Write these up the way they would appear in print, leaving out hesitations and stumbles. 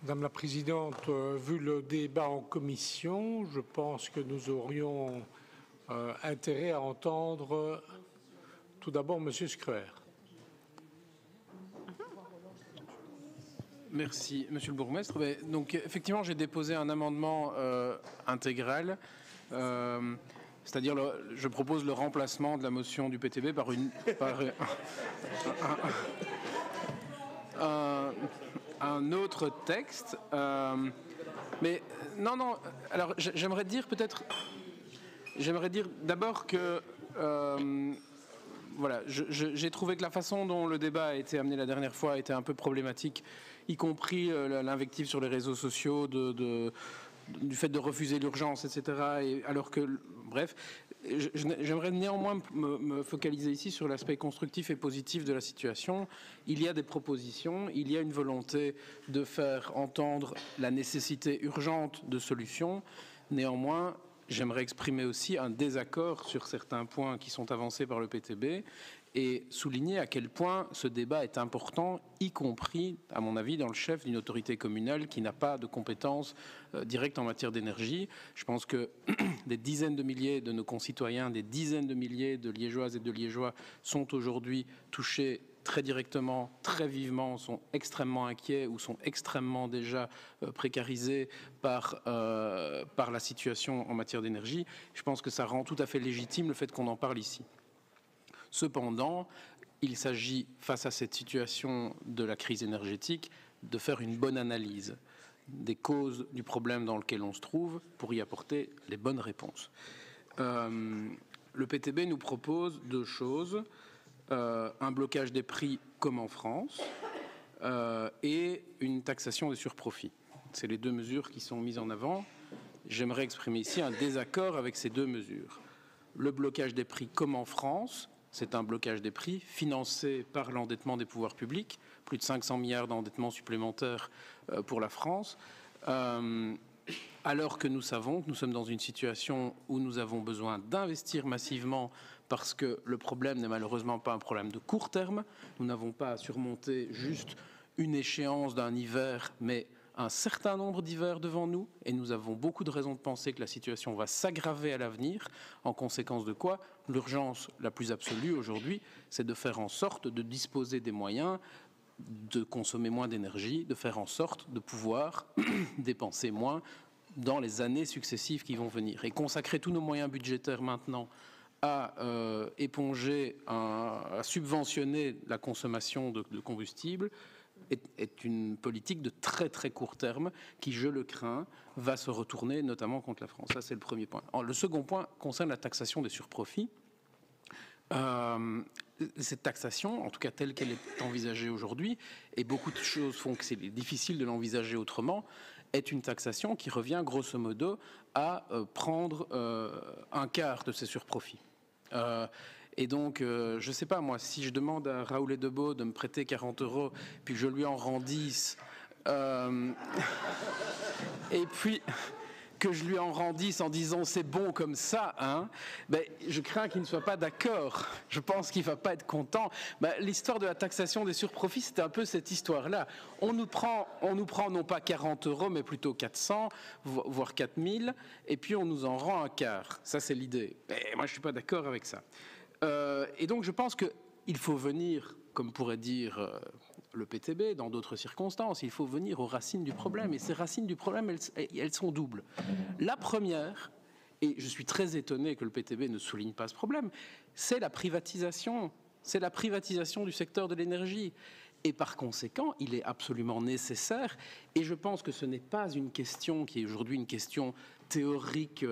Madame la Présidente, vu le débat en commission, je pense que nous aurions intérêt à entendre tout d'abord Monsieur Scruer. Merci, Monsieur le Bourgmestre. Donc, effectivement, j'ai déposé un amendement intégral, c'est-à-dire je propose le remplacement de la motion du PTB par un autre texte. Mais non. Alors, j'aimerais dire d'abord que voilà, j'ai trouvé que la façon dont le débat a été amené la dernière fois était un peu problématique, y compris l'invective sur les réseaux sociaux du fait de refuser l'urgence, etc. Alors que, bref, j'aimerais néanmoins me focaliser ici sur l'aspect constructif et positif de la situation. Il y a des propositions, il y a une volonté de faire entendre la nécessité urgente de solutions. Néanmoins, j'aimerais exprimer aussi un désaccord sur certains points qui sont avancés par le PTB et souligner à quel point ce débat est important, y compris, à mon avis, dans le chef d'une autorité communale qui n'a pas de compétences directes en matière d'énergie. Je pense que des dizaines de milliers de nos concitoyens, des dizaines de milliers de Liégeoises et de Liégeois sont aujourd'hui touchés très directement, très vivement, sont extrêmement inquiets ou sont extrêmement déjà précarisés par la situation en matière d'énergie. Je pense que ça rend tout à fait légitime le fait qu'on en parle ici. Cependant, il s'agit, face à cette situation de la crise énergétique, de faire une bonne analyse des causes du problème dans lequel on se trouve pour y apporter les bonnes réponses. Le PTB nous propose deux choses. Un blocage des prix comme en France et une taxation des surprofits. C'est les deux mesures qui sont mises en avant. J'aimerais exprimer ici un désaccord avec ces deux mesures. Le blocage des prix comme en France, c'est un blocage des prix financé par l'endettement des pouvoirs publics, plus de 500 milliards d'endettement supplémentaires pour la France. Alors que nous savons que nous sommes dans une situation où nous avons besoin d'investir massivement parce que le problème n'est malheureusement pas un problème de court terme. Nous n'avons pas à surmonter juste une échéance d'un hiver, mais un certain nombre d'hivers devant nous, et nous avons beaucoup de raisons de penser que la situation va s'aggraver à l'avenir, en conséquence de quoi l'urgence la plus absolue aujourd'hui, c'est de faire en sorte de disposer des moyens de consommer moins d'énergie, de faire en sorte de pouvoir dépenser moins dans les années successives qui vont venir. Et consacrer tous nos moyens budgétaires maintenant à éponger, à subventionner la consommation de combustible est une politique de très très court terme qui, je le crains, va se retourner notamment contre la France. Ça, c'est le premier point. Le second point concerne la taxation des surprofits. Cette taxation, en tout cas telle qu'elle est envisagée aujourd'hui, et beaucoup de choses font que c'est difficile de l'envisager autrement, est une taxation qui revient grosso modo à prendre un quart de ces surprofits. Et donc, je ne sais pas, moi, si je demande à Raoul Debeau de me prêter 40 €, puis que je lui en rends 10, et puis que je lui en rends 10 en disant c'est bon comme ça, hein, ben, je crains qu'il ne soit pas d'accord. Je pense qu'il ne va pas être content. Ben, l'histoire de la taxation des surprofits, c'était un peu cette histoire-là. On nous prend non pas 40 €, mais plutôt 400, voire 4000, et puis on nous en rend un quart. Ça, c'est l'idée. Et moi, je ne suis pas d'accord avec ça. Et donc, je pense qu'il faut venir, comme pourrait dire le PTB, dans d'autres circonstances, il faut venir aux racines du problème. Et ces racines du problème, elles sont doubles. La première, et je suis très étonné que le PTB ne souligne pas ce problème, c'est la privatisation. C'est la privatisation du secteur de l'énergie. Et par conséquent, il est absolument nécessaire, et je pense que ce n'est pas une question qui est aujourd'hui une question théorique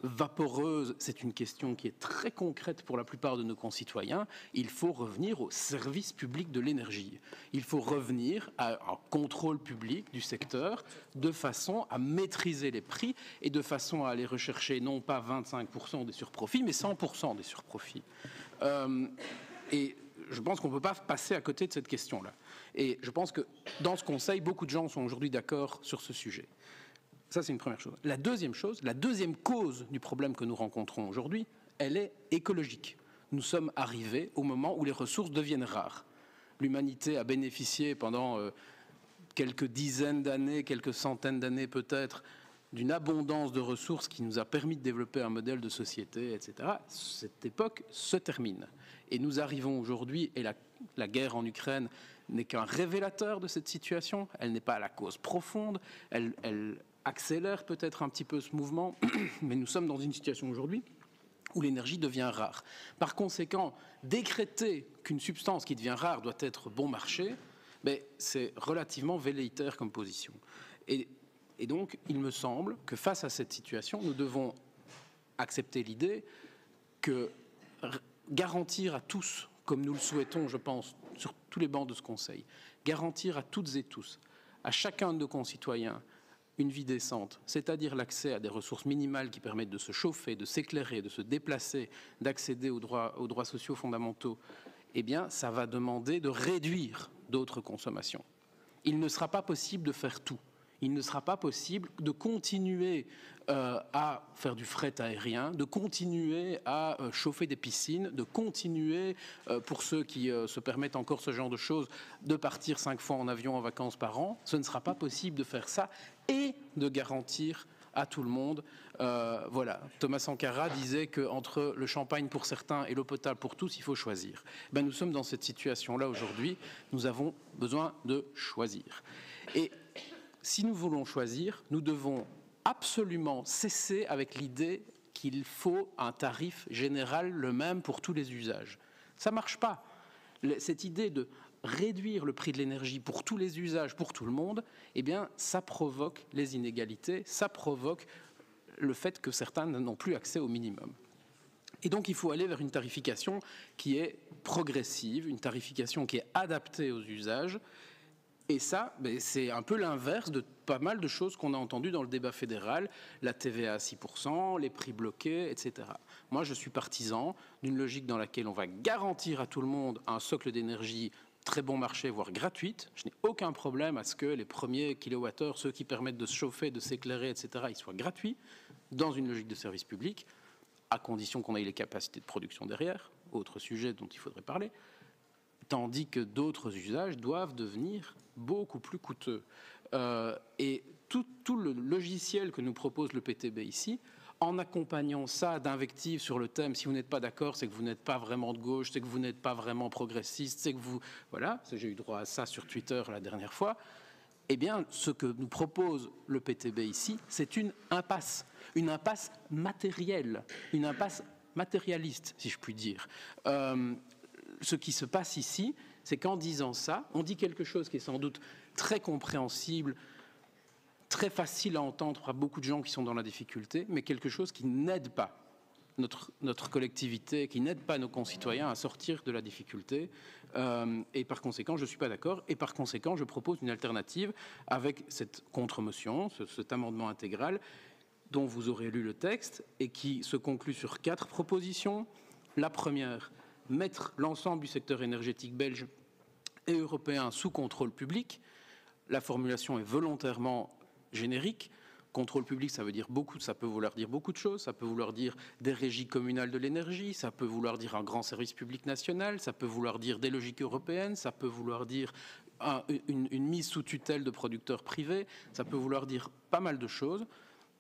vaporeuse, c'est une question qui est très concrète pour la plupart de nos concitoyens. Il faut revenir au service public de l'énergie. Il faut revenir à un contrôle public du secteur de façon à maîtriser les prix et de façon à aller rechercher non pas 25% des surprofits, mais 100% des surprofits. Et je pense qu'on ne peut pas passer à côté de cette question-là. Et je pense que dans ce Conseil, beaucoup de gens sont aujourd'hui d'accord sur ce sujet. Ça, c'est une première chose. La deuxième chose, la deuxième cause du problème que nous rencontrons aujourd'hui, elle est écologique. Nous sommes arrivés au moment où les ressources deviennent rares. L'humanité a bénéficié pendant quelques dizaines d'années, quelques centaines d'années peut-être, d'une abondance de ressources qui nous a permis de développer un modèle de société, etc., cette époque se termine. Et nous arrivons aujourd'hui, et la guerre en Ukraine n'est qu'un révélateur de cette situation, elle n'est pas la cause profonde, elle accélère peut-être un petit peu ce mouvement, mais nous sommes dans une situation aujourd'hui où l'énergie devient rare. Par conséquent, décréter qu'une substance qui devient rare doit être bon marché, c'est relativement velléitaire comme position. Et donc, il me semble que face à cette situation, nous devons accepter l'idée que garantir à tous, comme nous le souhaitons, je pense, sur tous les bancs de ce Conseil, garantir à toutes et tous, à chacun de nos concitoyens, une vie décente, c'est-à-dire l'accès à des ressources minimales qui permettent de se chauffer, de s'éclairer, de se déplacer, d'accéder aux droits sociaux fondamentaux, eh bien, ça va demander de réduire d'autres consommations. Il ne sera pas possible de faire tout. Il ne sera pas possible de continuer à faire du fret aérien, de continuer à chauffer des piscines, de continuer, pour ceux qui se permettent encore ce genre de choses, de partir 5 fois en avion en vacances par an. Ce ne sera pas possible de faire ça et de garantir à tout le monde. Voilà. Thomas Sankara disait qu'entre le champagne pour certains et l'eau potable pour tous, il faut choisir. Nous sommes dans cette situation-là aujourd'hui. Nous avons besoin de choisir. Et si nous voulons choisir, nous devons absolument cesser avec l'idée qu'il faut un tarif général le même pour tous les usages. Ça ne marche pas. Cette idée de réduire le prix de l'énergie pour tous les usages, pour tout le monde, eh bien, ça provoque les inégalités, ça provoque le fait que certains n'ont plus accès au minimum. Et donc, il faut aller vers une tarification qui est progressive, une tarification qui est adaptée aux usages. Et ça, c'est un peu l'inverse de pas mal de choses qu'on a entendues dans le débat fédéral, la TVA à 6%, les prix bloqués, etc. Moi, je suis partisan d'une logique dans laquelle on va garantir à tout le monde un socle d'énergie très bon marché, voire gratuite. Je n'ai aucun problème à ce que les premiers kilowattheures, ceux qui permettent de se chauffer, de s'éclairer, etc., ils soient gratuits, dans une logique de service public, à condition qu'on ait les capacités de production derrière, autre sujet dont il faudrait parler, tandis que d'autres usages doivent devenir beaucoup plus coûteux. Et tout le logiciel que nous propose le PTB ici, en accompagnant ça d'invectives sur le thème, si vous n'êtes pas d'accord, c'est que vous n'êtes pas vraiment de gauche, c'est que vous n'êtes pas vraiment progressiste, c'est que vous... Voilà, j'ai eu droit à ça sur Twitter la dernière fois. Eh bien, ce que nous propose le PTB ici, c'est une impasse matérielle, une impasse matérialiste, si je puis dire. Ce qui se passe ici, c'est qu'en disant ça, on dit quelque chose qui est sans doute très compréhensible, très facile à entendre par beaucoup de gens qui sont dans la difficulté, mais quelque chose qui n'aide pas notre collectivité, qui n'aide pas nos concitoyens à sortir de la difficulté. Et par conséquent, je ne suis pas d'accord. Et par conséquent, je propose une alternative avec cette contre-motion, cet amendement intégral, dont vous aurez lu le texte, et qui se conclut sur 4 propositions. La première, mettre l'ensemble du secteur énergétique belge et européen sous contrôle public. La formulation est volontairement générique. Contrôle public, ça peut vouloir dire beaucoup de choses. Ça peut vouloir dire des régies communales de l'énergie, ça peut vouloir dire un grand service public national, ça peut vouloir dire des logiques européennes, ça peut vouloir dire une mise sous tutelle de producteurs privés, ça peut vouloir dire pas mal de choses.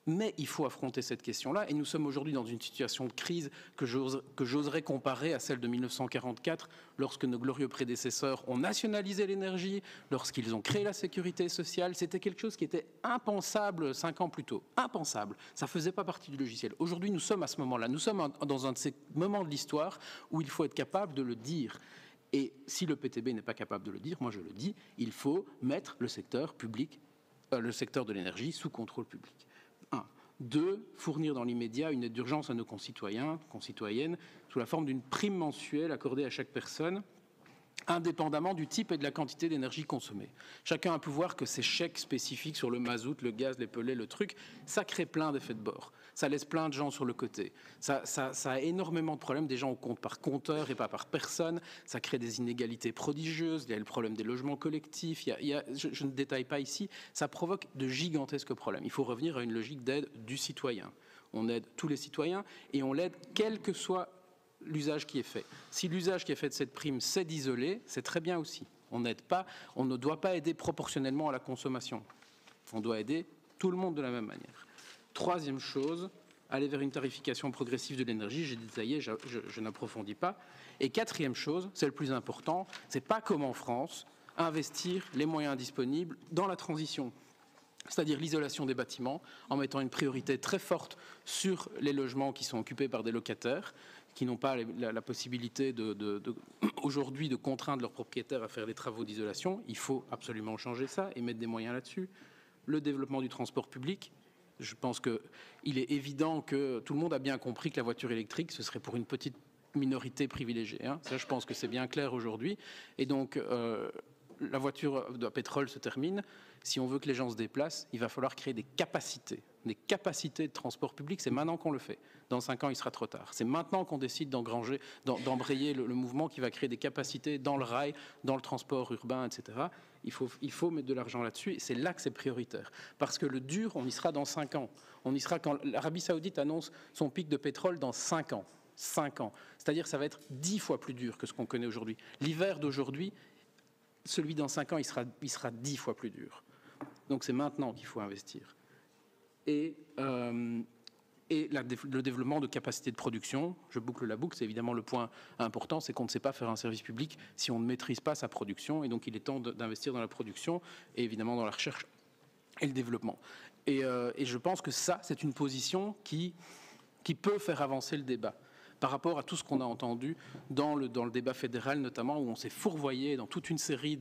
Mais il faut affronter cette question-là, et nous sommes aujourd'hui dans une situation de crise que j'oserais comparer à celle de 1944, lorsque nos glorieux prédécesseurs ont nationalisé l'énergie, lorsqu'ils ont créé la sécurité sociale. C'était quelque chose qui était impensable 5 ans plus tôt. Impensable. Ça ne faisait pas partie du logiciel. Aujourd'hui, nous sommes à ce moment-là. Nous sommes dans un de ces moments de l'histoire où il faut être capable de le dire. Et si le PTB n'est pas capable de le dire, moi je le dis, il faut mettre le secteur public, le secteur de l'énergie sous contrôle public. 1. 2. Fournir dans l'immédiat une aide d'urgence à nos concitoyens, concitoyennes, sous la forme d'une prime mensuelle accordée à chaque personne, indépendamment du type et de la quantité d'énergie consommée. Chacun a pu voir que ces chèques spécifiques sur le mazout, le gaz, les pellets, le truc, ça crée plein d'effets de bord. Ça laisse plein de gens sur le côté. Ça a énormément de problèmes. Des gens au compte par compteur et pas par personne. Ça crée des inégalités prodigieuses. Il y a le problème des logements collectifs. Je ne détaille pas ici. Ça provoque de gigantesques problèmes. Il faut revenir à une logique d'aide du citoyen. On aide tous les citoyens et on l'aide quel que soit l'usage qui est fait. Si l'usage qui est fait de cette prime, c'est d'isoler, c'est très bien aussi. On n'aide pas, on ne doit pas aider proportionnellement à la consommation. On doit aider tout le monde de la même manière. Troisième chose, aller vers une tarification progressive de l'énergie. J'ai détaillé, je n'approfondis pas. Et quatrième chose, c'est le plus important, c'est pas comme en France, investir les moyens disponibles dans la transition, c'est-à-dire l'isolation des bâtiments, en mettant une priorité très forte sur les logements qui sont occupés par des locataires, qui n'ont pas la possibilité aujourd'hui de contraindre leurs propriétaires à faire des travaux d'isolation. Il faut absolument changer ça et mettre des moyens là-dessus. Le développement du transport public. Je pense qu'il est évident que tout le monde a bien compris que la voiture électrique, ce serait pour une petite minorité privilégiée. Ça, je pense que c'est bien clair aujourd'hui. Et donc, la voiture de pétrole se termine. Si on veut que les gens se déplacent, il va falloir créer des capacités de transport public. C'est maintenant qu'on le fait. Dans 5 ans, il sera trop tard. C'est maintenant qu'on décide d'embrayer le mouvement qui va créer des capacités dans le rail, dans le transport urbain, etc. Il faut mettre de l'argent là-dessus et c'est là que c'est prioritaire. Parce que le dur, on y sera dans 5 ans. On y sera quand l'Arabie Saoudite annonce son pic de pétrole dans 5 ans. 5 ans. C'est-à-dire que ça va être 10 fois plus dur que ce qu'on connaît aujourd'hui. L'hiver d'aujourd'hui, celui dans 5 ans, il sera 10 fois plus dur. Donc c'est maintenant qu'il faut investir. Et le développement de capacités de production, je boucle la boucle, c'est évidemment le point important, c'est qu'on ne sait pas faire un service public si on ne maîtrise pas sa production, et donc il est temps d'investir dans la production et évidemment dans la recherche et le développement. Et je pense que ça, c'est une position qui peut faire avancer le débat par rapport à tout ce qu'on a entendu dans le débat fédéral notamment, où on s'est fourvoyé dans toute une série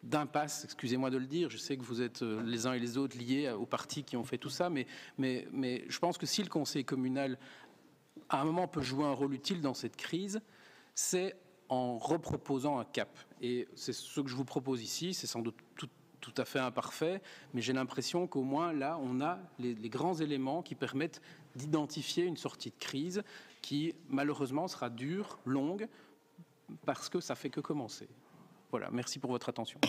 d'impasses, excusez-moi de le dire, je sais que vous êtes les uns et les autres liés aux partis qui ont fait tout ça, mais je pense que si le Conseil communal, à un moment, peut jouer un rôle utile dans cette crise, c'est en reproposant un cap. Et c'est ce que je vous propose ici, c'est sans doute tout à fait imparfait, mais j'ai l'impression qu'au moins là, on a les grands éléments qui permettent d'identifier une sortie de crise qui, malheureusement, sera dure, longue, parce que ça fait que commencer. Voilà, merci pour votre attention.